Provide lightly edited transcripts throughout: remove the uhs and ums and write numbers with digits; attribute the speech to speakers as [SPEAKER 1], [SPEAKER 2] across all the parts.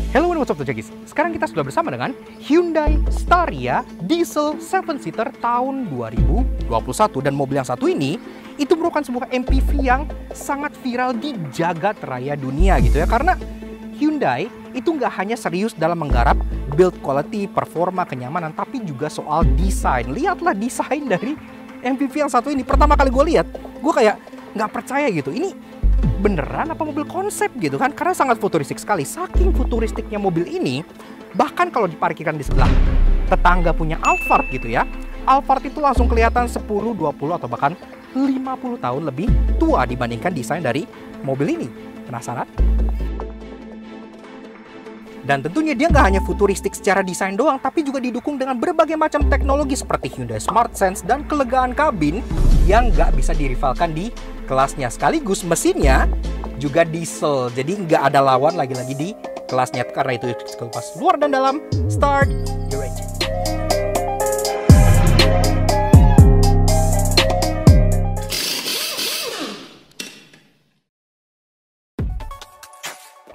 [SPEAKER 1] Hello and what's up guys. Sekarang kita sudah bersama dengan Hyundai Staria Diesel 7-seater tahun 2021. Dan mobil yang satu ini itu merupakan sebuah MPV yang sangat viral di jagat raya dunia gitu ya. Karena Hyundai itu nggak hanya serius dalam menggarap build quality, performa, kenyamanan, tapi juga soal desain. Lihatlah desain dari MPV yang satu ini. Pertama kali gue lihat, gue kayak nggak percaya gitu. Ini beneran apa mobil konsep gitu kan, karena sangat futuristik sekali. Saking futuristiknya mobil ini, bahkan kalau diparkirkan di sebelah tetangga punya Alphard gitu ya, Alphard itu langsung kelihatan 10, 20 atau bahkan 50 tahun lebih tua dibandingkan desain dari mobil ini. Penasaran? Dan tentunya dia nggak hanya futuristik secara desain doang, tapi juga didukung dengan berbagai macam teknologi seperti Hyundai Smart Sense dan kelegaan kabin yang nggak bisa dirivalkan di kelasnya. Sekaligus mesinnya juga diesel, jadi nggak ada lawan lagi-lagi di kelasnya. Karena itu pas luar dan dalam, start your engine.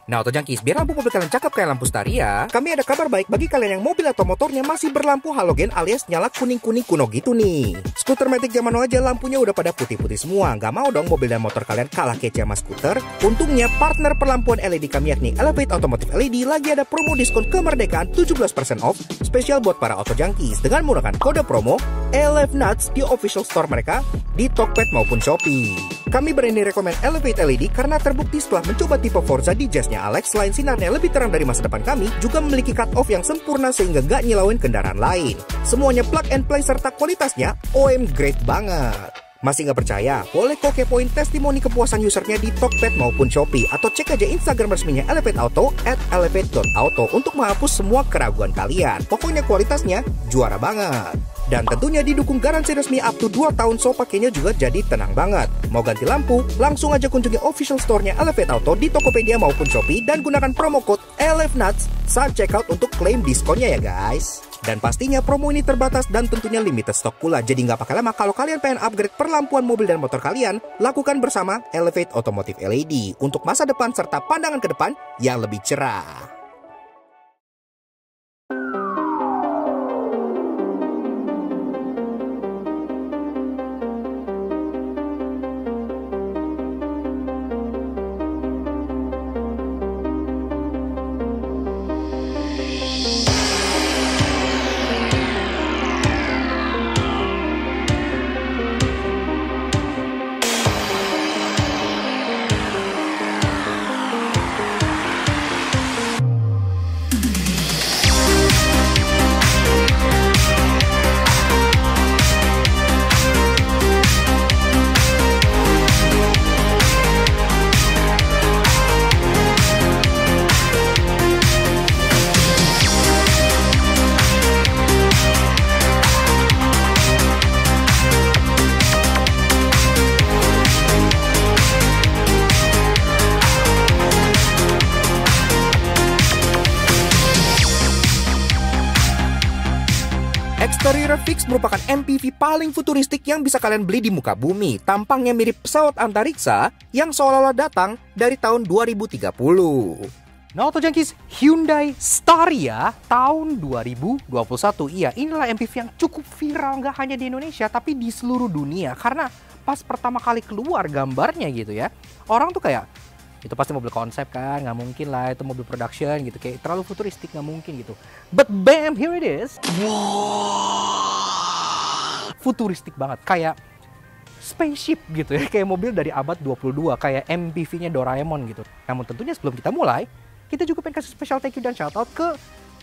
[SPEAKER 1] Nah, Auto Junkies, biar lampu mobil kalian cakep kayak lampu Staria, kami ada kabar baik bagi kalian yang mobil atau motornya masih berlampu halogen alias nyala kuning-kuning kuno gitu nih. Skuter Matic zaman now aja lampunya udah pada putih-putih semua. Nggak mau dong mobil dan motor kalian kalah kece sama skuter? Untungnya partner perlampuan LED kami yakni Elevate Automotive LED lagi ada promo diskon kemerdekaan 17% off spesial buat para Auto Junkies dengan menggunakan kode promo ELEVNUTS di official store mereka di Tokped maupun Shopee. Kami berani rekomend Elevate LED karena terbukti setelah mencoba tipe Forza di Jazz-nya Alex, selain sinarnya lebih terang dari masa depan kami, juga memiliki cut-off yang sempurna sehingga nggak nyilauin kendaraan lain. Semuanya plug and play serta kualitasnya OM grade banget. Masih nggak percaya? Boleh kok kepoin testimoni kepuasan usernya di Tokped maupun Shopee, atau cek aja Instagram resminya Elevate Auto @elevate.auto untuk menghapus semua keraguan kalian. Pokoknya kualitasnya juara banget. Dan tentunya didukung garansi resmi up to 2 tahun, so pakainya juga jadi tenang banget. Mau ganti lampu? Langsung aja kunjungi official store-nya Elevate Auto di Tokopedia maupun Shopee dan gunakan promo code ELEVNUTS saat checkout untuk klaim diskonnya ya guys. Dan pastinya promo ini terbatas dan tentunya limited stock pula. Jadi nggak pakai lama kalau kalian pengen upgrade perlampuan mobil dan motor kalian, lakukan bersama Elevate Automotive LED untuk masa depan serta pandangan ke depan yang lebih cerah. Exterior Fix merupakan MPV paling futuristik yang bisa kalian beli di muka bumi. Tampangnya mirip pesawat antariksa yang seolah-olah datang dari tahun 2030. Nah, Auto Junkies, Hyundai Staria tahun 2021. Iya, inilah MPV yang cukup viral nggak hanya di Indonesia, tapi di seluruh dunia. Karena pas pertama kali keluar gambarnya gitu ya, orang tuh kayak, itu pasti mobil konsep kan, nggak mungkin lah itu mobil production gitu, kayak terlalu futuristik, nggak mungkin gitu. But bam, here it is. Wow. Futuristik banget, kayak spaceship gitu ya, kayak mobil dari abad 22, kayak MPV-nya Doraemon gitu. Namun tentunya sebelum kita mulai, kita juga pengen kasih special thank you dan shout out ke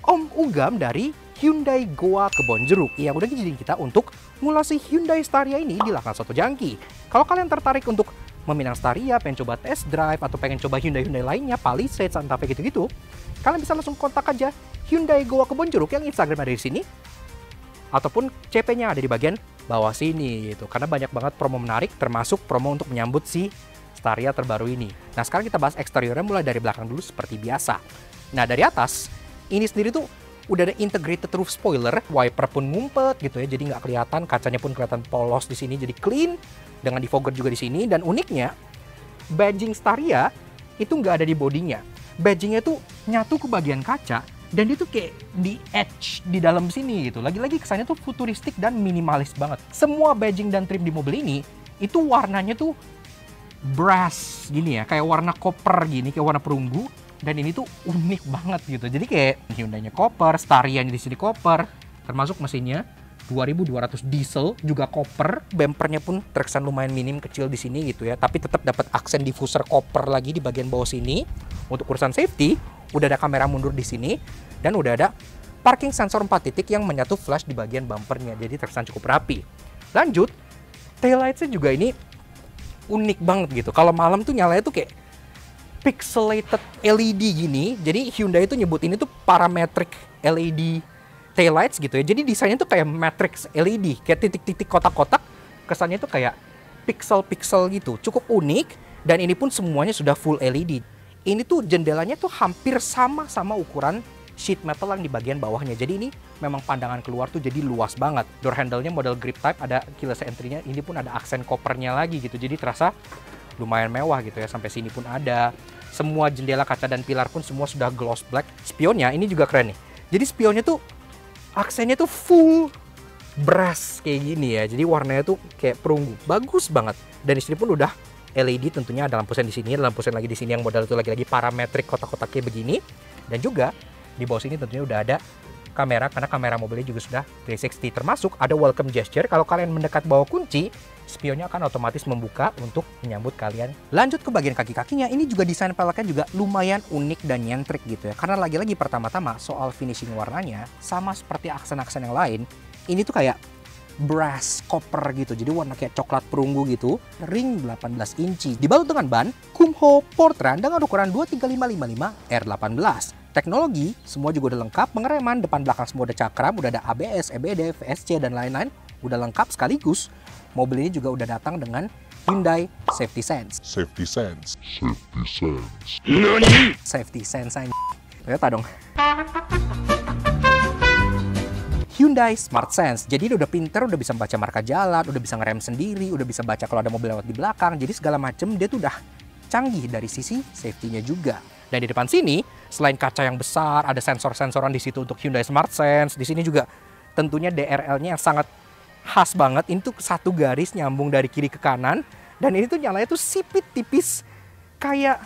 [SPEAKER 1] Om Ugam dari Hyundai Goa Kebonjeruk yang udah ngizinin kita untuk ngulasi Hyundai Staria ini di Lakan Auto Junkie. Kalau kalian tertarik untuk meminang Staria, pengen coba test drive, atau pengen coba Hyundai lainnya, Palisade, Santa Fe gitu-gitu, kalian bisa langsung kontak aja Hyundai Goa Kebonjeruk yang Instagram ada di sini, ataupun CP-nya ada di bagian bawah sini gitu. Karena banyak banget promo menarik, termasuk promo untuk menyambut si Staria terbaru ini. Nah, sekarang kita bahas eksteriornya mulai dari belakang dulu seperti biasa. Nah, dari atas, ini sendiri tuh udah ada integrated roof spoiler, wiper pun ngumpet gitu ya, jadi nggak kelihatan, kacanya pun kelihatan polos di sini, jadi clean, dengan defogger juga di sini. Dan uniknya, badging Staria itu nggak ada di bodinya. badging-nya tuh nyatu ke bagian kaca, dan dia tuh kayak di edge di dalam sini gitu. Lagi-lagi kesannya tuh futuristik dan minimalis banget. Semua badging dan trim di mobil ini itu warnanya tuh brass gini ya, kayak warna copper gini, kayak warna perunggu. Dan ini tuh unik banget gitu. Jadi kayak Hyundai-nya copper, Staria di sini copper, termasuk mesinnya 2200 diesel juga copper. Bumpernya pun terkesan lumayan minim kecil di sini gitu ya, tapi tetap dapat aksen diffuser copper lagi di bagian bawah sini. Untuk urusan safety, udah ada kamera mundur di sini dan udah ada parking sensor 4 titik yang menyatu flash di bagian bumpernya. Jadi terkesan cukup rapi. Lanjut, taillights-nya juga ini unik banget gitu. Kalau malam tuh nyalanya tuh kayak pixelated LED gini. Jadi Hyundai itu nyebut ini tuh parametric LED taillights gitu ya. Jadi desainnya tuh kayak matrix LED, kayak titik-titik kotak-kotak. Kesannya tuh kayak pixel-pixel gitu. Cukup unik, dan ini pun semuanya sudah full LED. Ini tuh jendelanya tuh hampir sama ukuran sheet metal yang di bagian bawahnya. Jadi ini memang pandangan keluar tuh jadi luas banget. Door handle-nya model grip type, ada keyless entry-nya. Ini pun ada aksen kopernya lagi gitu. Jadi terasa lumayan mewah gitu ya, sampai sini pun ada. Semua jendela, kaca, dan pilar pun semua sudah gloss black. Spionnya ini juga keren nih. Jadi spionnya tuh aksennya tuh full brass kayak gini ya. Jadi warnanya tuh kayak perunggu, bagus banget. Dan di sini pun udah LED, tentunya ada lampu sen di sini, ada lampu sen lagi di sini yang model itu lagi-lagi parametrik kotak-kotaknya begini. Dan juga di bawah sini tentunya udah ada kamera, karena kamera mobilnya juga sudah 360, termasuk ada welcome gesture. Kalau kalian mendekat bawa kunci, spionnya akan otomatis membuka untuk menyambut kalian. Lanjut ke bagian kaki-kakinya, ini juga desain peleknya juga lumayan unik dan nyentrik gitu ya. Karena lagi-lagi pertama-tama soal finishing warnanya, sama seperti aksen-aksen yang lain, ini tuh kayak brass copper gitu. Jadi warna kayak coklat perunggu gitu. Ring 18 inci. Dibalut dengan ban Kumho Portran dengan ukuran 23555 R18. Teknologi semua juga udah lengkap, pengereman depan belakang semua udah cakram, udah ada ABS, EBD, VSC, dan lain-lain. Udah lengkap sekaligus. Mobil ini juga udah datang dengan Hyundai Safety Sense.
[SPEAKER 2] Safety Sense. Safety Sense.
[SPEAKER 1] Nani? Safety Sense aja. Ternyata dong. Hyundai Smart Sense. Jadi dia udah pinter, udah bisa baca marka jalan, udah bisa ngerem sendiri, udah bisa baca kalau ada mobil lewat di belakang. Jadi segala macem dia tuh udah canggih dari sisi safety-nya juga. Dan di depan sini, selain kaca yang besar, ada sensor-sensoran di situ untuk Hyundai Smart Sense. Di sini juga tentunya DRL-nya yang sangat khas banget. Ini tuh satu garis nyambung dari kiri ke kanan. Dan ini tuh nyalanya tuh sipit tipis, kayak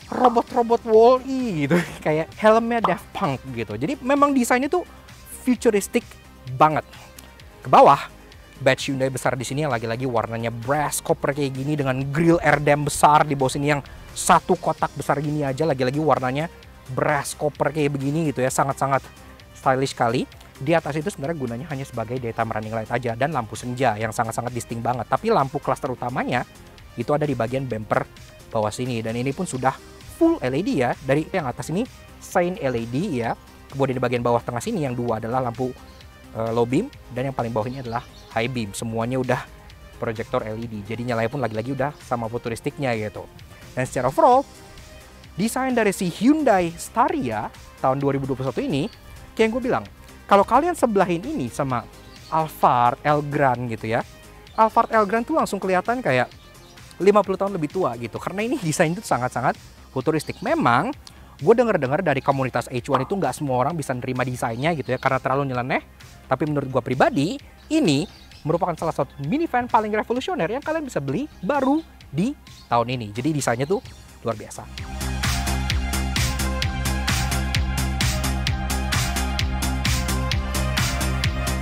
[SPEAKER 1] robot-robot Wall-E gitu. Kayak helmnya Daft Punk gitu. Jadi memang desainnya tuh futuristik banget. Ke bawah, badge Hyundai besar di sini yang lagi-lagi warnanya brass copper kayak gini dengan grill air dam besar di bawah sini yang satu kotak besar gini aja, lagi-lagi warnanya brass copper kayak begini gitu ya, sangat-sangat stylish sekali. Di atas itu sebenarnya gunanya hanya sebagai daytime running light aja dan lampu senja yang sangat-sangat distinct banget. Tapi lampu klaster utamanya itu ada di bagian bumper bawah sini, dan ini pun sudah full LED ya. Dari yang atas ini Shine LED ya, kemudian di bagian bawah tengah sini yang dua adalah lampu low beam, dan yang paling bawah ini adalah high beam. Semuanya udah proyektor LED, jadi nyalanya pun lagi-lagi udah sama futuristiknya gitu. Dan secara overall, desain dari si Hyundai Staria tahun 2021 ini, kayak yang gue bilang, kalau kalian sebelahin ini sama Alphard Elgrand gitu ya, Alphard Elgrand tuh langsung kelihatan kayak 50 tahun lebih tua gitu, karena ini desain itu sangat-sangat futuristik. Memang gue denger-dengar dari komunitas H1 itu nggak semua orang bisa nerima desainnya gitu ya, karena terlalu nyeleneh. Tapi menurut gue pribadi, ini merupakan salah satu minivan paling revolusioner yang kalian bisa beli baru di tahun ini. Jadi desainnya tuh luar biasa.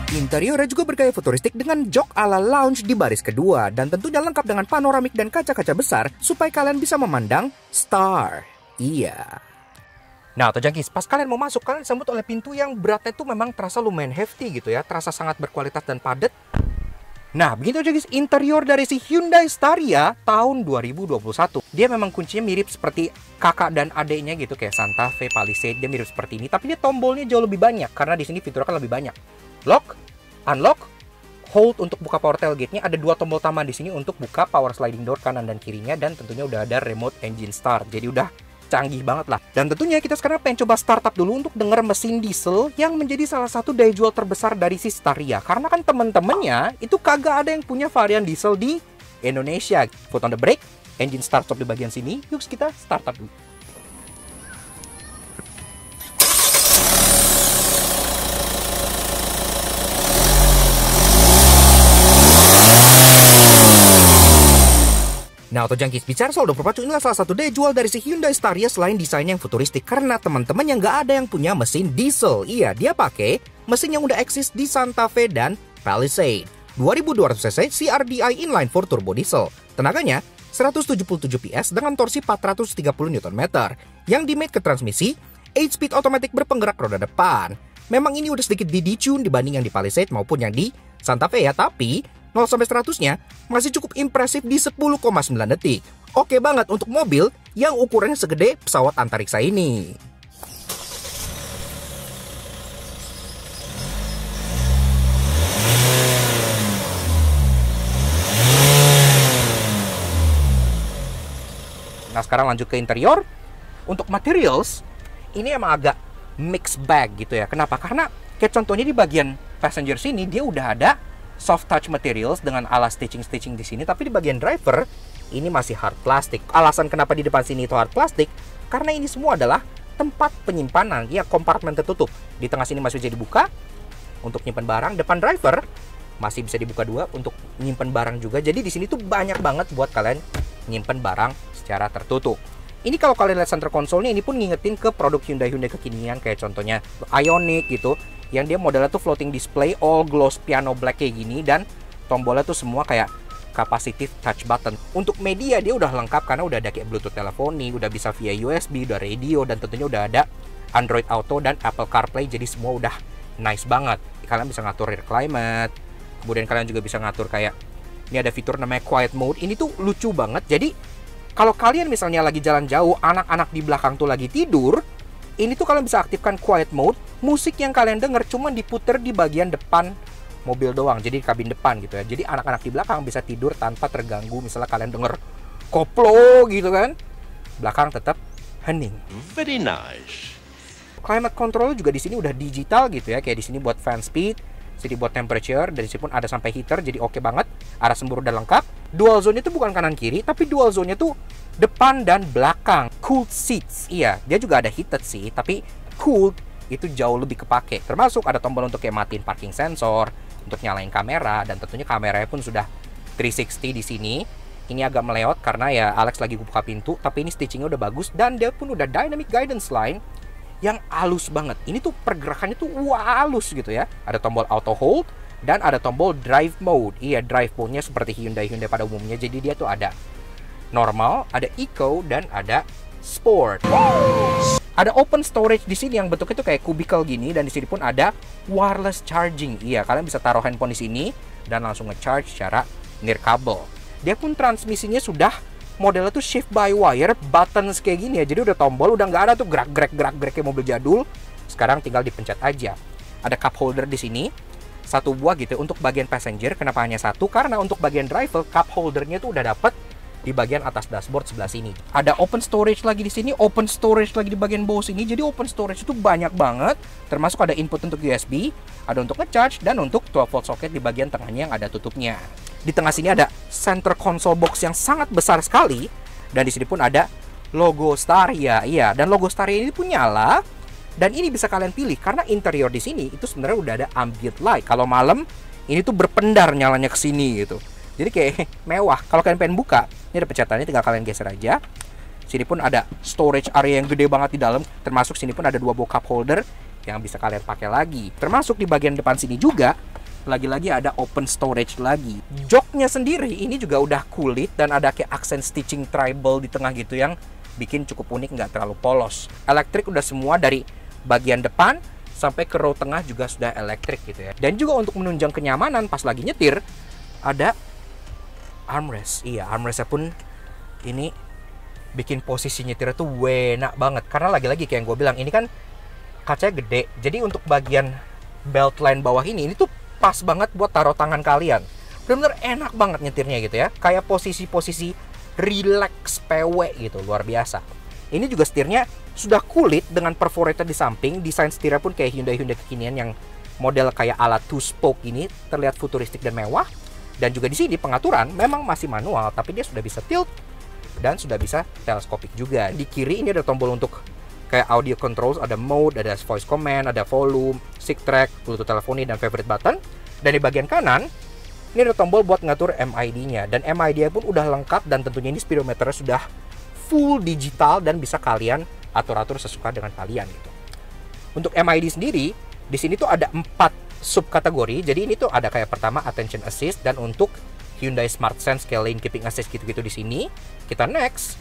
[SPEAKER 1] Interiornya juga bergaya futuristik dengan jok ala lounge di baris kedua, dan tentunya lengkap dengan panoramik dan kaca-kaca besar supaya kalian bisa memandang Star. Iya. Nah, Tojangkis, pas kalian mau masuk, kalian disambut oleh pintu yang beratnya tuh memang terasa lumayan hefty gitu ya, terasa sangat berkualitas dan padat. Nah, begitu aja guys interior dari si Hyundai Staria tahun 2021. Dia memang kuncinya mirip seperti kakak dan adeknya gitu, kayak Santa Fe, Palisade, dia mirip seperti ini, tapi dia tombolnya jauh lebih banyak karena di sini fiturnya kan lebih banyak. Lock, unlock, hold untuk buka power tailgate-nya, ada dua tombol taman di sini untuk buka power sliding door kanan dan kirinya, dan tentunya udah ada remote engine start. Jadi udah canggih banget lah. Dan tentunya kita sekarang pengen coba startup dulu untuk denger mesin diesel yang menjadi salah satu daya jual terbesar dari si Staria. Karena kan temen-temennya itu kagak ada yang punya varian diesel di Indonesia. Foot on the brake, engine start stop di bagian sini. Yuk kita startup dulu. Nah, Auto Junkies, bicara soal 24 inilah salah satu daya jual dari si Hyundai Staria selain desainnya yang futuristik. Karena teman-teman yang nggak ada yang punya mesin diesel. Iya, dia pakai mesin yang udah eksis di Santa Fe dan Palisade. 2200cc CRDI inline 4 turbo diesel. Tenaganya 177 PS dengan torsi 430 Nm. Yang di-mate ke transmisi 8-speed automatic berpenggerak roda depan. Memang ini udah sedikit di-detune dibanding yang di Palisade maupun yang di Santa Fe ya, tapi 0-100-nya masih cukup impresif di 10,9 detik. Oke banget untuk mobil yang ukurannya segede pesawat antariksa ini. Nah, sekarang lanjut ke interior. Untuk materials, ini emang agak mixed bag gitu ya. Kenapa? Karena kayak contohnya di bagian passenger sini dia udah ada soft touch materials dengan ala stitching di sini, tapi di bagian driver ini masih hard plastik. Alasan kenapa di depan sini itu hard plastik karena ini semua adalah tempat penyimpanan, ya kompartemen tertutup. Di tengah sini masih bisa dibuka untuk nyimpan barang, depan driver masih bisa dibuka dua untuk nyimpan barang juga. Jadi di sini tuh banyak banget buat kalian nyimpan barang secara tertutup. Ini kalau kalian lihat center console-nya, ini pun ngingetin ke produk Hyundai kekinian kayak contohnya Ioniq gitu, yang dia modelnya tuh floating display all gloss piano black kayak gini, dan tombolnya tuh semua kayak capacitive touch button. Untuk media dia udah lengkap karena udah ada kayak Bluetooth teleponi, udah bisa via USB, udah radio, dan tentunya udah ada Android Auto dan Apple CarPlay, jadi semua udah nice banget. Kalian bisa ngatur rear climate, kemudian kalian juga bisa ngatur kayak ini ada fitur namanya quiet mode. Ini tuh lucu banget. Jadi kalau kalian misalnya lagi jalan jauh, anak-anak di belakang tuh lagi tidur, ini tuh kalian bisa aktifkan quiet mode. Musik yang kalian denger cuma diputer di bagian depan mobil doang, jadi di kabin depan gitu ya. Jadi anak-anak di belakang bisa tidur tanpa terganggu. Misalnya kalian denger koplo gitu kan, belakang tetap hening.
[SPEAKER 2] Very nice.
[SPEAKER 1] Climate control juga di sini udah digital gitu ya. Kayak di sini buat fan speed, sini buat temperature, dari sini pun ada sampai heater, jadi oke banget. Arah sembur udah lengkap. Dual zone itu bukan kanan kiri, tapi dual zone-nya tuh depan dan belakang. Cooled seats, iya, dia juga ada heated sih, tapi cooled itu jauh lebih kepake. Termasuk ada tombol untuk kayak matiin parking sensor, untuk nyalain kamera, dan tentunya kameranya pun sudah 360 di sini. Ini agak meleot karena ya Alex lagi buka pintu, tapi ini stitchingnya udah bagus, dan dia pun udah dynamic guidance line yang halus banget. Ini tuh pergerakannya tuh halus gitu ya. Ada tombol auto hold dan ada tombol drive mode. Iya, drive mode-nya seperti Hyundai pada umumnya. Jadi dia tuh ada normal, ada eco, dan ada sport. Ada open storage di sini yang bentuknya tuh kayak cubicle gini, dan di sini pun ada wireless charging. Iya, kalian bisa taruh handphone di sini dan langsung nge-charge secara nirkabel. Dia pun transmisinya sudah modelnya tuh shift by wire, buttons kayak gini ya. Jadi udah tombol, udah nggak ada tuh gerak-gerak kayak mobil jadul. Sekarang tinggal dipencet aja. Ada cup holder di sini, satu buah gitu untuk bagian passenger. Kenapa hanya satu? Karena untuk bagian driver, cup holdernya tuh udah dapet di bagian atas dashboard sebelah sini. Ada open storage lagi di sini, open storage lagi di bagian bawah sini. Jadi open storage itu banyak banget. Termasuk ada input untuk USB, ada untuk nge-charge, dan untuk 12 volt socket di bagian tengahnya yang ada tutupnya. Di tengah sini ada center console box yang sangat besar sekali, dan di sini pun ada logo Staria. Iya, dan logo Staria ini pun nyala, dan ini bisa kalian pilih karena interior di sini itu sebenarnya udah ada ambient light. Kalau malam ini tuh berpendar nyalanya ke sini gitu. Jadi kayak mewah. Kalau kalian pengen buka, ini ada pencetannya, tinggal kalian geser aja. Sini pun ada storage area yang gede banget di dalam, termasuk sini pun ada dua buah cup holder yang bisa kalian pakai lagi. Termasuk di bagian depan sini juga lagi-lagi ada open storage lagi. Joknya sendiri ini juga udah kulit dan ada kayak aksen stitching tribal di tengah gitu yang bikin cukup unik, nggak terlalu polos. Elektrik udah semua dari bagian depan sampai ke row tengah juga sudah elektrik gitu ya. Dan juga untuk menunjang kenyamanan pas lagi nyetir ada armrest. Iya, armrestnya pun ini bikin posisi nyetirnya tuh enak banget. Karena lagi-lagi kayak yang gue bilang, ini kan kacanya gede. Jadi untuk bagian belt line bawah ini tuh pas banget buat taruh tangan kalian. Bener-bener enak banget nyetirnya gitu ya. Kayak posisi-posisi relax PW gitu, luar biasa. Ini juga setirnya sudah kulit dengan perforator di samping. Desain setirnya pun kayak Hyundai kekinian yang model kayak ala two spoke ini, terlihat futuristik dan mewah. Dan juga di sini pengaturan memang masih manual, tapi dia sudah bisa tilt dan sudah bisa teleskopik juga. Di kiri ini ada tombol untuk kayak audio controls, ada mode, ada voice command, ada volume, stick track, Bluetooth teleponi, dan favorite button. Dan di bagian kanan Ini ada tombol buat ngatur MID-nya, dan MID-nya pun udah lengkap, dan tentunya ini speedometernya sudah full digital dan bisa kalian atur-atur sesuka dengan kalian gitu. Untuk MID sendiri, di sini tuh ada 4 subkategori. Jadi ini tuh ada kayak pertama attention assist, dan untuk Hyundai Smart Sense kayak lane keeping assist gitu-gitu di sini. Kita next.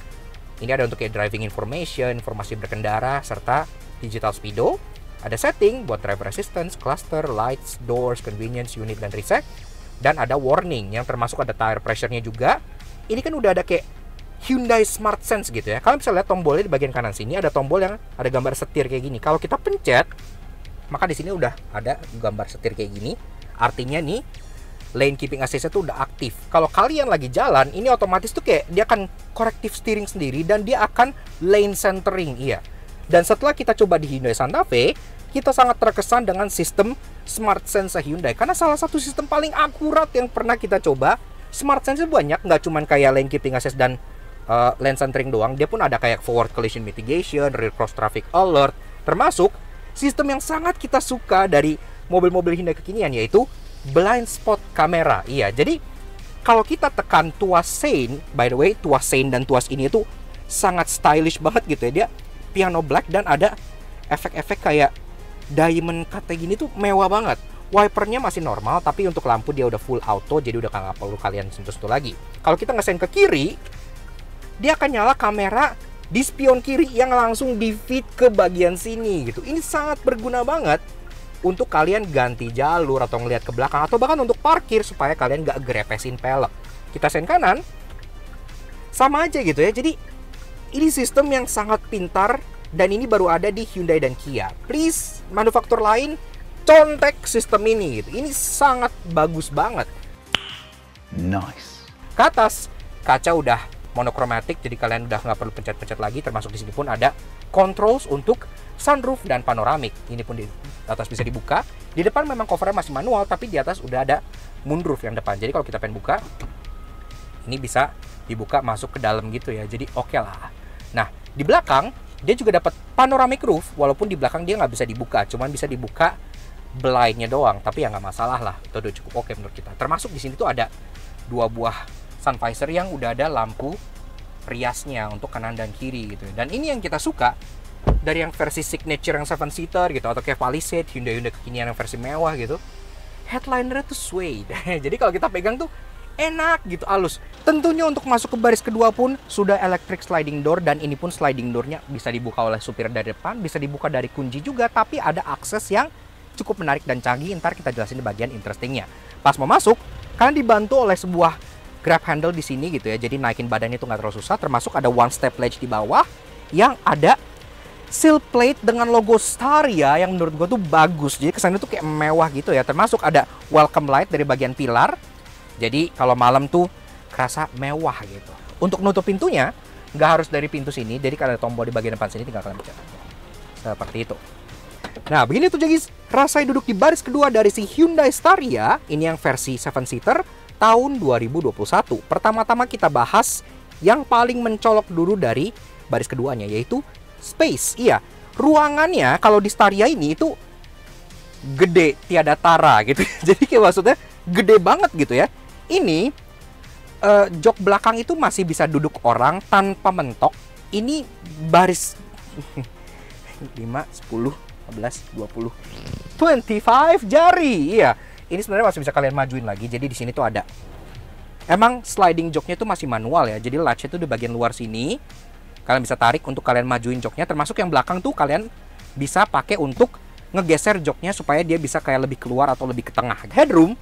[SPEAKER 1] Ini ada untuk kayak driving information, informasi berkendara, serta digital speedo. Ada setting buat driver assistance, cluster, lights, doors, convenience, unit, dan reset. Dan ada warning yang termasuk ada tire pressure-nya juga. Ini kan udah ada kayak Hyundai Smart Sense gitu ya. Kalian bisa lihat tombolnya di bagian kanan sini ada tombol yang ada gambar setir kayak gini. Kalau kita pencet, maka di sini udah ada gambar setir kayak gini. Artinya nih lane keeping assist itu udah aktif. Kalau kalian lagi jalan, ini otomatis tuh kayak dia akan corrective steering sendiri dan dia akan lane centering, iya. Dan setelah kita coba di Hyundai Santa Fe, kita sangat terkesan dengan sistem Smart Sense Hyundai karena salah satu sistem paling akurat yang pernah kita coba. Smart Sense banyak, nggak cuman kayak lane keeping assist dan lane centering doang, dia pun ada kayak forward collision mitigation, rear cross traffic alert, termasuk sistem yang sangat kita suka dari mobil-mobil Hyundai kekinian, yaitu blind spot kamera. Iya, jadi kalau kita tekan tuas Seine, by the way, tuas Seine dan tuas ini itu sangat stylish banget gitu ya. Dia piano black dan ada efek-efek kayak diamond cut kayak gini tuh mewah banget. Wipernya masih normal, tapi untuk lampu dia udah full auto, jadi udah nggak perlu kalian sentuh-sentuh lagi. Kalau kita ngesen ke kiri, dia akan nyala kamera di spion kiri yang langsung di feed ke bagian sini gitu. Ini sangat berguna banget untuk kalian ganti jalur atau ngelihat ke belakang, atau bahkan untuk parkir supaya kalian nggak grepesin pelek. Kita sen kanan, sama aja gitu ya. Jadi ini sistem yang sangat pintar, dan ini baru ada di Hyundai dan Kia. Please, manufaktur lain contek sistem ini gitu. Ini sangat bagus banget.
[SPEAKER 2] Nice.
[SPEAKER 1] Ke atas, kaca udah monokromatik, jadi kalian udah nggak perlu pencet-pencet lagi. Termasuk di sini pun ada controls untuk sunroof dan panoramik. Ini pun di atas bisa dibuka. Di depan memang covernya masih manual, tapi di atas udah ada moonroof yang depan. Jadi kalau kita pengen buka, ini bisa dibuka masuk ke dalam gitu ya. Jadi oke lah. Nah, di belakang dia juga dapat panoramic roof, walaupun di belakang dia nggak bisa dibuka, cuman bisa dibuka blindnya doang. Tapi ya nggak masalah lah, itu udah cukup oke menurut kita. Termasuk di sini tuh ada 2 buah sun visor yang udah ada lampu riasnya untuk kanan dan kiri gitu. Dan ini yang kita suka dari yang versi signature yang 7 seater gitu, atau kayak Palisade, Hyundai kekinian yang versi mewah gitu. Headlinernya tuh suede. Jadi kalau kita pegang tuh enak gitu, halus. Tentunya untuk masuk ke baris kedua pun sudah electric sliding door, dan ini pun sliding doornya bisa dibuka oleh supir dari depan, bisa dibuka dari kunci juga, tapi ada akses yang cukup menarik dan canggih. Ntar kita jelasin di bagian interestingnya. Pas mau masuk, kalian dibantu oleh sebuah grab handle di sini gitu ya. Jadi naikin badannya itu nggak terlalu susah. Termasuk ada one step ledge di bawah yang ada seal plate dengan logo Staria yang menurut gue tuh bagus. Jadi kesannya tuh kayak mewah gitu ya. Termasuk ada welcome light dari bagian pilar. Jadi kalau malam tuh kerasa mewah gitu. Untuk nutup pintunya nggak harus dari pintu sini. Jadi kalau ada tombol di bagian depan sini tinggal kalian pencet. Seperti itu. Nah, begini tuh guys, rasanya duduk di baris kedua dari si Hyundai Staria. Ini yang versi 7 seater tahun 2021. Pertama-tama kita bahas yang paling mencolok dulu dari baris keduanya, yaitu space. Iya, ruangannya kalau di Staria ini itu gede tiada tara gitu. Jadi kayak maksudnya gede banget gitu ya. Ini jok belakang itu masih bisa duduk orang tanpa mentok. Ini baris 5, 10, 15, 20, 25 jari. Iya, ini sebenarnya masih bisa kalian majuin lagi. Jadi di sini tuh ada, emang sliding joknya tuh masih manual ya. Jadi latchnya tuh di bagian luar sini. Kalian bisa tarik untuk kalian majuin joknya. Termasuk yang belakang tuh kalian bisa pakai untuk ngegeser joknya supaya dia bisa kayak lebih keluar atau lebih ke tengah. Headroom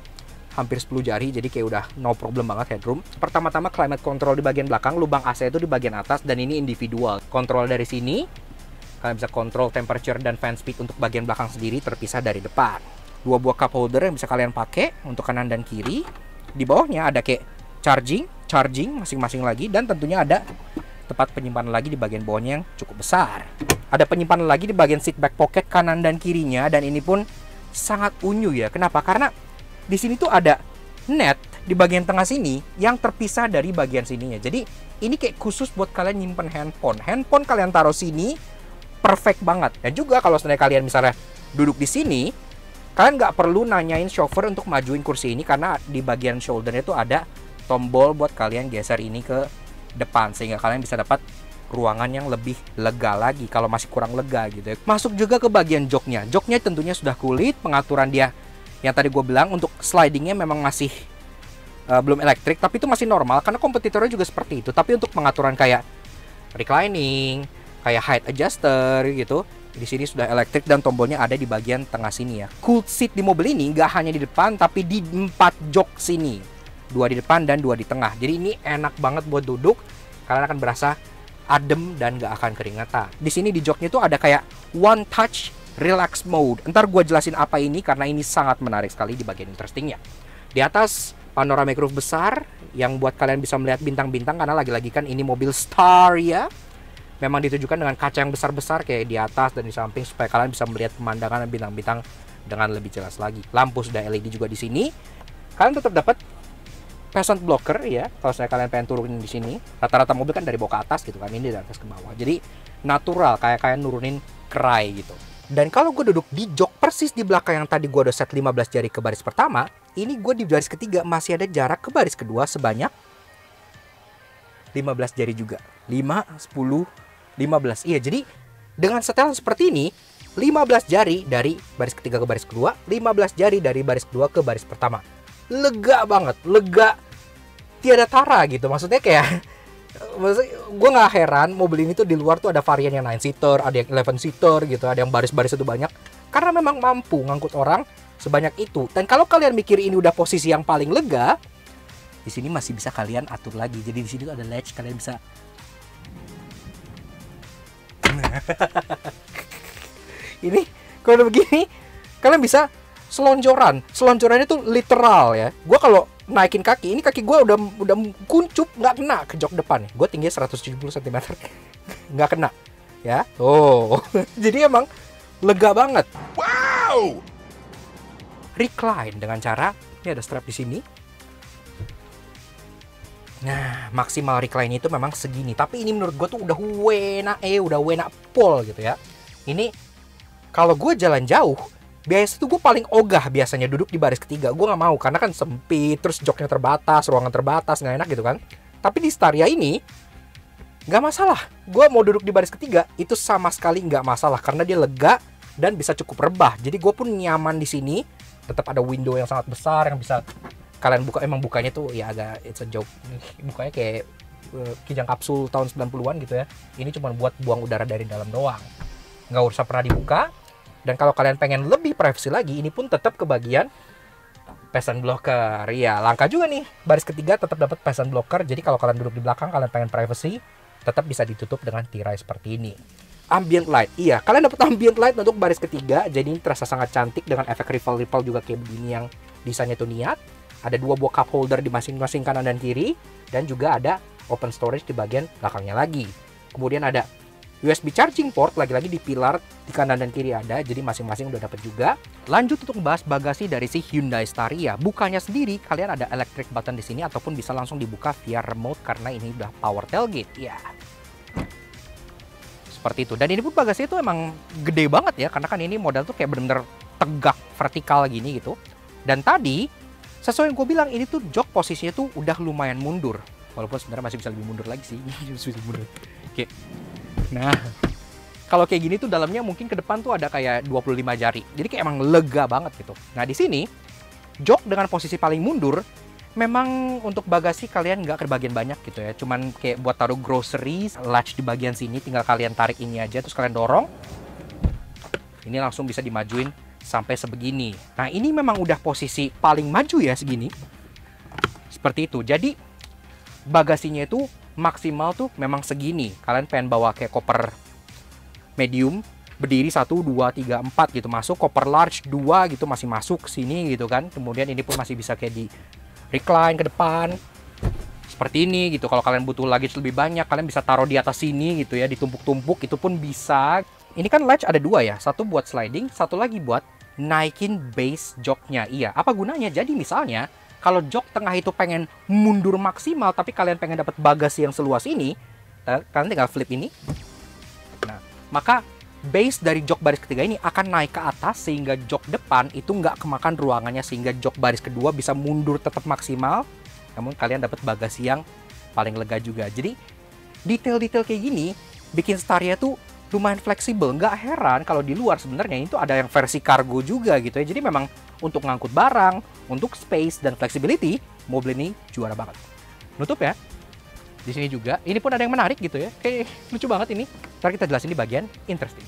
[SPEAKER 1] hampir 10 jari, jadi kayak udah no problem banget headroom. Pertama-tama climate control di bagian belakang, lubang AC itu di bagian atas, dan ini individual. Kontrol dari sini, kalian bisa kontrol temperature dan fan speed untuk bagian belakang sendiri terpisah dari depan. 2 buah cup holder yang bisa kalian pakai untuk kanan dan kiri. Di bawahnya ada kayak charging masing-masing lagi, dan tentunya ada tempat penyimpanan lagi di bagian bawahnya yang cukup besar. Ada penyimpanan lagi di bagian seat back pocket kanan dan kirinya, dan ini pun sangat unyu ya. Kenapa? Karena di sini tuh ada net di bagian tengah sini yang terpisah dari bagian sininya. Jadi ini kayak khusus buat kalian nyimpen handphone. Handphone kalian taruh sini perfect banget. Dan juga kalau seandainya kalian misalnya duduk di sini, Kalian nggak perlu nanyain chauffeur untuk majuin kursi ini, karena di bagian shouldernya tuh ada tombol buat kalian geser ini ke depan, sehingga kalian bisa dapat ruangan yang lebih lega lagi kalau masih kurang lega gitu ya. Masuk juga ke bagian joknya. Joknya tentunya sudah kulit, pengaturan dia yang tadi gue bilang untuk slidingnya memang masih belum elektrik, tapi itu masih normal karena kompetitornya juga seperti itu. Tapi untuk pengaturan kayak reclining, kayak height adjuster gitu, di sini sudah elektrik dan tombolnya ada di bagian tengah sini ya. Cool seat di mobil ini nggak hanya di depan, tapi di 4 jok sini. 2 di depan dan 2 di tengah. Jadi ini enak banget buat duduk. Kalian akan berasa adem dan nggak akan keringetan. Di sini di joknya itu ada kayak one touch relax mode. Ntar gue jelasin apa ini karena ini sangat menarik sekali di bagian interestingnya. Di atas panoramic roof besar yang buat kalian bisa melihat bintang-bintang, karena lagi-lagi kan ini mobil star ya. Memang ditujukan dengan kaca yang besar-besar kayak di atas dan di samping supaya kalian bisa melihat pemandangan dan bintang-bintang dengan lebih jelas lagi. Lampu sudah LED juga di sini. Kalian tetap dapat peasant blocker ya. Kalau saya kalian pengen turunin di sini, rata-rata mobil kan dari bawah ke atas gitu kan, ini dari atas ke bawah. Jadi natural kayak kalian nurunin kerai gitu. Dan kalau gue duduk di jok persis di belakang yang tadi gue udah set 15 jari ke baris pertama, ini gue di baris ketiga masih ada jarak ke baris kedua sebanyak 15 jari juga. 5, 10, 15. Iya, jadi dengan setelan seperti ini, 15 jari dari baris ketiga ke baris kedua, 15 jari dari baris kedua ke baris pertama. Lega banget, lega tiada tara gitu. Maksudnya kayak gue nggak heran mobil ini tuh di luar tuh ada varian yang 9-seater, ada yang 11-seater gitu, ada yang baris-baris itu banyak. Karena memang mampu ngangkut orang sebanyak itu. Dan kalau kalian mikir ini udah posisi yang paling lega, di sini masih bisa kalian atur lagi. Jadi di sini tuh ada latch, kalian bisa ini kalau udah begini kalian bisa selonjoran. Selonjorannya tuh literal ya. Gue kalau naikin kaki, ini kaki gue udah kuncup, nggak kena ke jok depan. Gue tinggi 170 cm, nggak kena ya. Oh, jadi emang lega banget. Wow. Recline dengan cara ini ada strap di sini. Nah, maksimal recline itu memang segini. Tapi ini menurut gue tuh udah wena pol gitu ya. Ini kalau gue jalan jauh, biasanya tuh gue paling ogah biasanya duduk di baris ketiga. Gue nggak mau karena kan sempit, terus joknya terbatas, ruangan terbatas, nggak enak gitu kan. Tapi di Staria ini nggak masalah. Gue mau duduk di baris ketiga itu sama sekali nggak masalah karena dia lega dan bisa cukup rebah. Jadi gue pun nyaman di sini. Tetap ada window yang sangat besar yang bisa kalian buka. Emang bukanya tuh ya agak it's a joke. Bukanya kayak kijang kapsul tahun 90-an gitu ya. Ini cuma buat buang udara dari dalam doang. Nggak usah pernah dibuka. Dan kalau kalian pengen lebih privacy lagi, ini pun tetap ke bagian peasant blocker. Ya, langka juga nih. Baris ketiga tetap dapat peasant blocker. Jadi kalau kalian duduk di belakang, kalian pengen privacy, tetap bisa ditutup dengan tirai seperti ini. Ambient light. Iya, kalian dapat ambient light untuk baris ketiga. Jadi ini terasa sangat cantik dengan efek ripple juga kayak begini yang desainnya tuh niat. Ada 2 buah cup holder di masing-masing kanan dan kiri. Dan juga ada open storage di bagian belakangnya lagi. Kemudian ada USB charging port lagi-lagi di pilar di kanan dan kiri ada, jadi masing-masing udah dapat juga. Lanjut untuk membahas bagasi dari si Hyundai Staria. Bukanya sendiri kalian ada electric button di sini ataupun bisa langsung dibuka via remote karena ini udah power tailgate ya. Seperti itu. Dan ini pun bagasi itu emang gede banget ya karena kan ini model tuh kayak bener-bener tegak vertikal gini gitu. Dan tadi sesuai yang gue bilang ini tuh jok posisinya tuh udah lumayan mundur. Walaupun sebenarnya masih bisa lebih mundur lagi sih. Oke. Nah, kalau kayak gini tuh dalamnya mungkin ke depan tuh ada kayak 25 jari. Jadi kayak emang lega banget gitu. Nah, di sini jok dengan posisi paling mundur memang untuk bagasi kalian nggak kebagian banyak gitu ya. Cuman kayak buat taruh groceries, latch di bagian sini tinggal kalian tarik ini aja terus kalian dorong. Ini langsung bisa dimajuin sampai sebegini. Nah, ini memang udah posisi paling maju ya segini. Seperti itu. Jadi bagasinya itu maksimal tuh memang segini. Kalian pengen bawa kayak koper medium, berdiri 1, 2, 3, 4 gitu masuk. Koper large 2 gitu masih masuk sini gitu kan. Kemudian ini pun masih bisa kayak di recline ke depan. Seperti ini gitu. Kalau kalian butuh luggage lebih banyak, kalian bisa taruh di atas sini gitu ya. Ditumpuk-tumpuk itu pun bisa. Ini kan latch ada 2 ya. Satu buat sliding, satu lagi buat naikin base joknya. Iya, apa gunanya? Jadi misalnya kalau jok tengah itu pengen mundur maksimal, tapi kalian pengen dapat bagasi yang seluas ini, kalian tinggal flip ini. Nah, maka base dari jok baris ketiga ini akan naik ke atas sehingga jok depan itu nggak kemakan ruangannya, sehingga jok baris kedua bisa mundur tetap maksimal, namun kalian dapat bagasi yang paling lega juga. Jadi detail-detail kayak gini bikin Staria tuh lumayan fleksibel. Nggak heran kalau di luar sebenarnya itu ada yang versi kargo juga gitu ya. Jadi memang untuk ngangkut barang, untuk space dan flexibility, mobil ini juara banget. Nutup ya. Di sini juga, ini pun ada yang menarik gitu ya. Kayak lucu banget ini. Ntar kita jelasin di bagian interesting.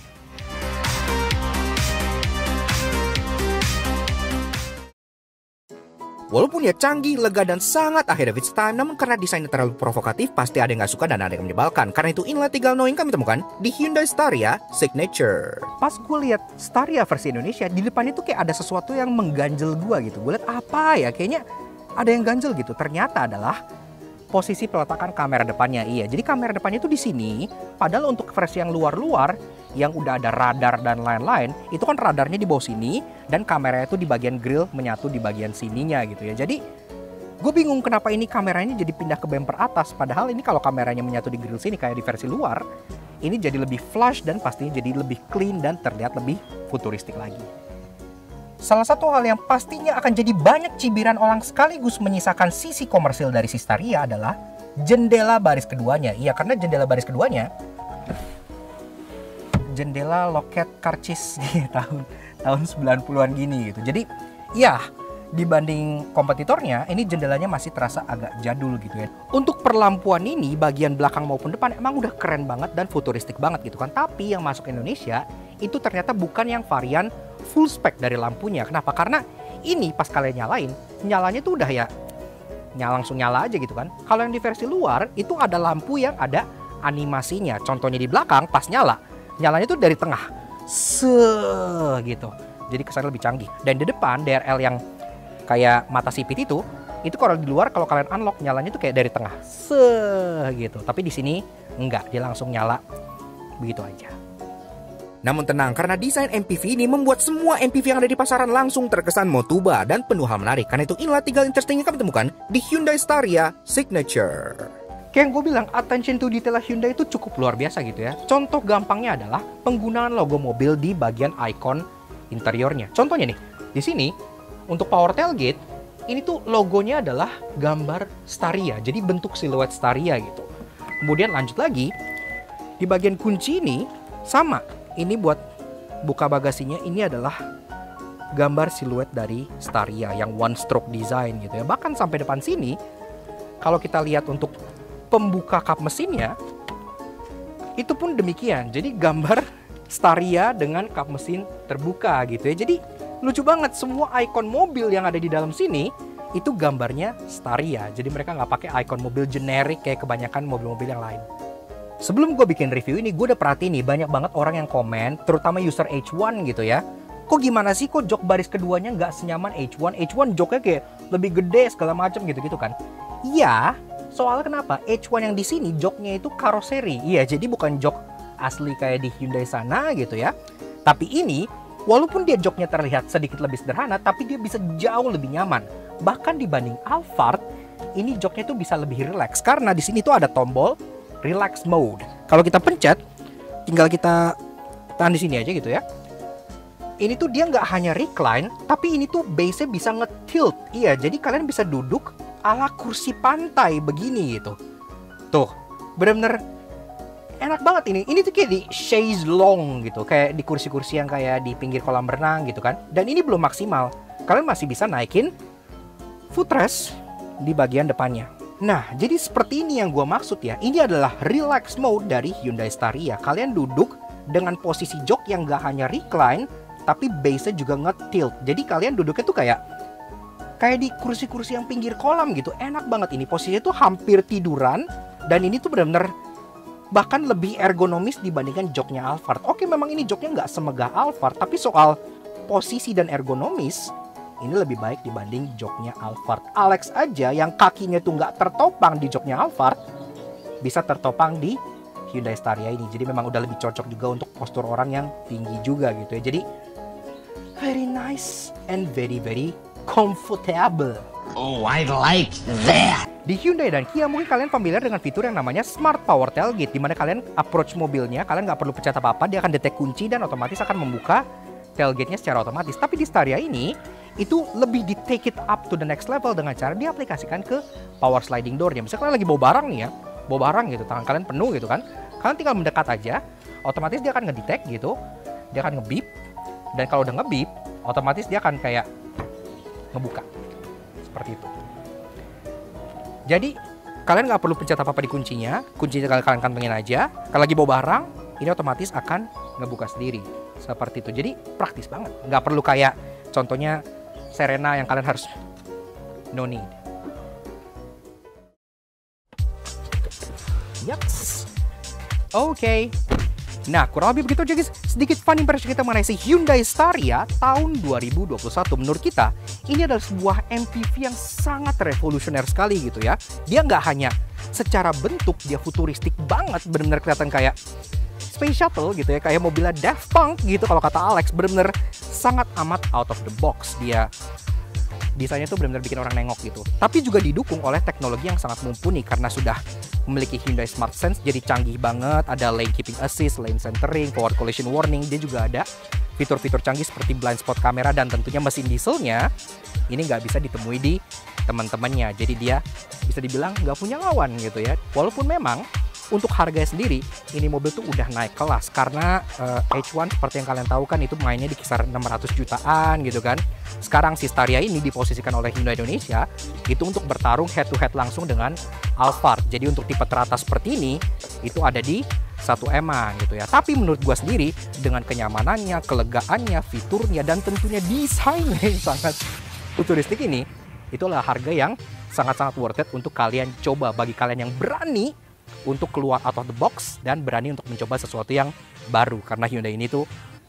[SPEAKER 1] Walaupun ya canggih, lega, dan sangat ahead of its time, namun karena desainnya terlalu provokatif, pasti ada yang nggak suka dan ada yang menyebalkan. Karena itu inilah 3 hal yang kami temukan di Hyundai Staria Signature. Pas gue lihat Staria versi Indonesia, di depan itu kayak ada sesuatu yang mengganjel gue gitu. Gue lihat apa ya, kayaknya ada yang ganjel gitu. Ternyata adalah posisi peletakan kamera depannya. Iya, jadi kamera depannya itu di sini. Padahal untuk versi yang luar-luar, yang udah ada radar dan lain-lain, itu kan radarnya di bawah sini dan kameranya itu di bagian grill menyatu di bagian sininya gitu ya. Jadi gue bingung kenapa ini kameranya jadi pindah ke bumper atas. Padahal ini kalau kameranya menyatu di grill sini kayak di versi luar, ini jadi lebih flush dan pastinya jadi lebih clean dan terlihat lebih futuristik lagi. Salah satu hal yang pastinya akan jadi banyak cibiran orang sekaligus menyisakan sisi komersil dari si Staria adalah jendela baris keduanya. Iya, karena jendela baris keduanya jendela loket karcis tahun 90-an gini gitu. Jadi ya dibanding kompetitornya ini jendelanya masih terasa agak jadul gitu ya. Untuk perlampuan ini bagian belakang maupun depan emang udah keren banget dan futuristik banget gitu kan. Tapi yang masuk Indonesia itu ternyata bukan yang varian full spec dari lampunya. Kenapa? Karena ini pas kalian nyalain, nyalanya tuh udah ya langsung nyala aja gitu kan. Kalau yang di versi luar itu ada lampu yang ada animasinya. Contohnya di belakang pas nyalanya tuh dari tengah gitu. Jadi kesannya lebih canggih. Dan di depan DRL yang kayak mata sipit itu kalau di luar kalau kalian unlock nyalanya tuh kayak dari tengah gitu. Tapi di sini enggak, dia langsung nyala begitu aja. Namun tenang, karena desain MPV ini membuat semua MPV yang ada di pasaran langsung terkesan motuba dan penuh hal menarik. Karena itu inilah 3 hal interesting yang kami temukan di Hyundai Staria Signature. Kayak yang gue bilang, attention to detail Hyundai itu cukup luar biasa gitu ya. Contoh gampangnya adalah penggunaan logo mobil di bagian icon interiornya. Contohnya nih, di sini untuk power tailgate, ini tuh logonya adalah gambar Staria. Jadi bentuk siluet Staria gitu. Kemudian lanjut lagi, di bagian kunci ini sama. Ini buat buka bagasinya, ini adalah gambar siluet dari Staria yang one stroke design gitu ya. Bahkan sampai depan sini, kalau kita lihat untuk pembuka kap mesinnya, itu pun demikian. Jadi gambar Staria dengan kap mesin terbuka gitu ya. Jadi lucu banget, semua ikon mobil yang ada di dalam sini itu gambarnya Staria. Jadi mereka nggak pakai ikon mobil generik kayak kebanyakan mobil-mobil yang lain. Sebelum gue bikin review ini, gue udah perhatiin nih banyak banget orang yang komen, terutama user H1 gitu ya. Kok gimana sih, kok jok baris keduanya nggak senyaman H1? H1 joknya kayak lebih gede segala macam gitu-gitu kan? Iya, soalnya kenapa? H1 yang di sini joknya itu karoseri. Iya, jadi bukan jok asli kayak di Hyundai sana gitu ya. Tapi ini, walaupun dia joknya terlihat sedikit lebih sederhana, tapi dia bisa jauh lebih nyaman. Bahkan dibanding Alphard, ini joknya tuh bisa lebih relax karena di sini tuh ada tombol relax mode. Kalau kita pencet, tinggal kita tahan di sini aja gitu ya. Ini tuh dia nggak hanya recline, tapi ini tuh base-nya bisa nge-tilt. Iya, jadi kalian bisa duduk ala kursi pantai begini gitu. Tuh, bener-bener enak banget ini. Ini tuh kayak di chaise longue gitu, kayak di kursi-kursi yang kayak di pinggir kolam renang gitu kan. Dan ini belum maksimal. Kalian masih bisa naikin footrest di bagian depannya. Nah, jadi seperti ini yang gue maksud ya. Ini adalah relax mode dari Hyundai Staria. Kalian duduk dengan posisi jok yang gak hanya recline, tapi base-nya juga nge-tilt. Jadi kalian duduknya tuh kayak di kursi-kursi yang pinggir kolam gitu. Enak banget ini. Posisinya tuh hampir tiduran. Dan ini tuh benar-benar bahkan lebih ergonomis dibandingkan joknya Alphard. Oke, memang ini joknya nggak semegah Alphard. Tapi soal posisi dan ergonomis, ini lebih baik dibanding joknya Alphard. Alex aja yang kakinya tuh nggak tertopang di joknya Alphard, bisa tertopang di Hyundai Staria ini. Jadi memang udah lebih cocok juga untuk postur orang yang tinggi juga gitu ya. Jadi very nice and very very comfortable.
[SPEAKER 2] Oh, I like that.
[SPEAKER 1] Di Hyundai dan Kia mungkin kalian familiar dengan fitur yang namanya Smart Power Tailgate, di mana kalian approach mobilnya, kalian nggak perlu pencet apa-apa, dia akan detek kunci dan otomatis akan membuka tailgate-nya secara otomatis. Tapi di Staria ini, itu lebih di take it up to the next level dengan cara diaplikasikan ke power sliding door-nya. Misalnya kalian lagi bawa barang nih ya, bawa barang gitu, tangan kalian penuh gitu kan, kalian tinggal mendekat aja, otomatis dia akan ngedetect gitu, dia akan nge-beep, dan kalau udah nge-beep, otomatis dia akan kayak ngebuka, seperti itu. Jadi kalian nggak perlu pencet apa-apa di kuncinya kalian kantongin aja. Kalau lagi bawa barang, ini otomatis akan ngebuka sendiri, seperti itu. Jadi praktis banget, nggak perlu kayak contohnya Serena yang kalian harus no need. Yups. Oke. Nah, kurang lebih begitu aja guys. Sedikit fun impression kita mengenai si Hyundai Staria tahun 2021. Menurut kita, ini adalah sebuah MPV yang sangat revolusioner sekali gitu ya. Dia nggak hanya secara bentuk dia futuristik banget, benar-benar kelihatan kayak space shuttle gitu ya, kayak mobilnya Daft Punk gitu kalau kata Alex, benar-benar sangat amat out of the box. Dia desainnya tuh benar-benar bikin orang nengok gitu. Tapi juga didukung oleh teknologi yang sangat mumpuni karena sudah memiliki Hyundai Smart Sense, jadi canggih banget. Ada lane keeping assist, lane centering, forward collision warning. Dia juga ada fitur-fitur canggih seperti blind spot kamera, dan tentunya mesin dieselnya ini nggak bisa ditemui di teman-temannya. Jadi dia bisa dibilang nggak punya lawan gitu ya. Walaupun memang untuk harganya sendiri, ini mobil tuh udah naik kelas karena H1 seperti yang kalian tahu kan itu mainnya di kisar 600 jutaan gitu kan. Sekarang si Staria ini diposisikan oleh Hyundai Indonesia itu untuk bertarung head to head langsung dengan Alphard. Jadi untuk tipe teratas seperti ini itu ada di 1M gitu ya. Tapi menurut gua sendiri dengan kenyamanannya, kelegaannya, fiturnya, dan tentunya desainnya yang sangat futuristik ini, itulah harga yang sangat-sangat worth it untuk kalian coba, bagi kalian yang berani untuk keluar out of the box dan berani untuk mencoba sesuatu yang baru, karena Hyundai ini tuh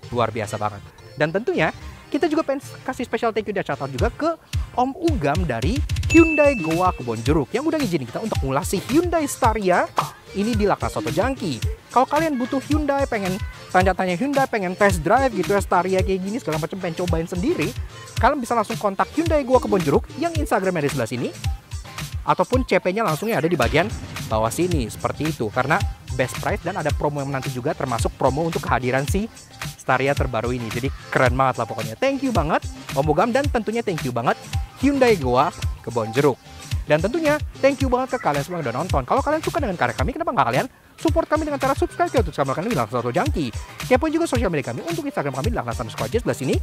[SPEAKER 1] luar biasa banget. Dan tentunya kita juga pengen kasih special thank you dan shout out juga ke Om Ugam dari Hyundai Goa Kebonjeruk yang udah ngizinin kita untuk ngulas si Hyundai Staria ini di Lakna Soto Jangki. Kalau kalian butuh Hyundai, pengen tanya-tanya Hyundai, pengen test drive gitu ya, Staria kayak gini segala macam, pengen cobain sendiri, kalian bisa langsung kontak Hyundai Goa Kebonjeruk yang Instagramnya di sebelah sini, ataupun CP-nya langsung ada di bagian bawah sini, seperti itu. Karena best price dan ada promo yang nanti juga, termasuk promo untuk kehadiran si Staria terbaru ini. Jadi keren banget lah pokoknya. Thank you banget Om Ugam, dan tentunya thank you banget Hyundai Goa Kebonjeruk. Dan tentunya thank you banget ke kalian semua yang udah nonton. Kalau kalian suka dengan karya kami, kenapa nggak kalian support kami dengan cara subscribe ke YouTube channel kami di Lakna Soto Jangki. Kepoin juga sosial media kami untuk Instagram kami di Lakna_J sebelah sini,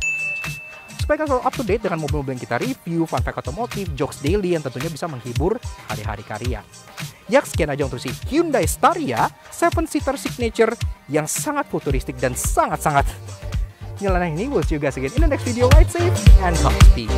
[SPEAKER 1] supaya kalian selalu up to date dengan mobil-mobil yang kita review, fun fact otomotif, jokes daily yang tentunya bisa menghibur hari-hari kalian. Ya, sekian aja untuk si Hyundai Staria 7-seater signature yang sangat futuristik dan sangat-sangat nyeleneh ini. We'll see you guys again in the next video. Ride safe and Godspeed.